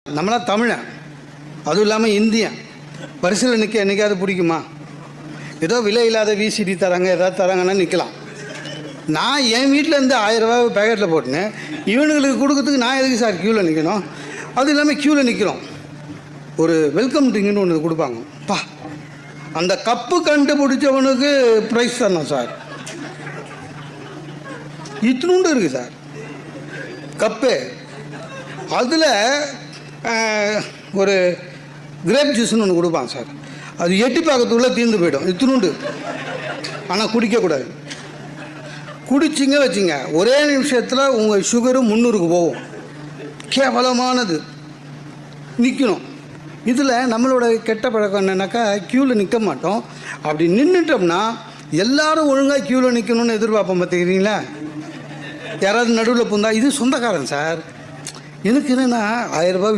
நம்மளாம் தமிழன், அதுவும் இல்லாமல் இந்தியன். வரிசையில் நிற்க என்றைக்காவது பிடிக்குமா? ஏதோ விலை இல்லாத விசிடி தராங்க, ஏதாவது தராங்கன்னா நிற்கலாம். நான் என் வீட்டில் இருந்து 1000 ரூபா பேக்கெட்டில் போட்டுன்னு இவனுங்களுக்கு கொடுக்கறதுக்கு நான் எதுக்கு சார் க்யூவில் நிற்கணும்? அதுவும் இல்லாமல் க்யூவில் நிற்கிறோம். ஒரு வெல்கம் ட்ரிங்க்னு ஒன்று கொடுப்பாங்க. அந்த கப்பு கண்டுபிடிச்சவனுக்கு ப்ரைஸ் தரணும் சார். இத்தினுண்டு இருக்குது சார் கப்பு. அதில் ஒரு கிரேப் ஜூஸ்னு ஒன்று கொடுப்பாங்க சார். அது எட்டி பார்க்கறதுக்குள்ளே தீர்ந்து போயிடும். இத்தினுண்டு. ஆனால் குடிக்கக்கூடாது. குடிச்சிங்க வச்சுங்க, ஒரே நிமிஷத்தில் உங்கள் சுகரு 300க்கு போகும். கேவலமானது. நிற்கணும். இதில் நம்மளோட கெட்ட பழக்கம் என்னென்னாக்கா, க்யூவில் நிற்க மாட்டோம். அப்படி நின்றுட்டோம்னா எல்லோரும் ஒழுங்காக க்யூவில் நிற்கணும்னு எதிர்பார்ப்போம். பார்த்துக்கிறீங்களா? யாராவது நடுவில் பூந்தா இது சொந்தக்காரன் சார், எனக்கு என்னென்னா 1000 ரூபாய்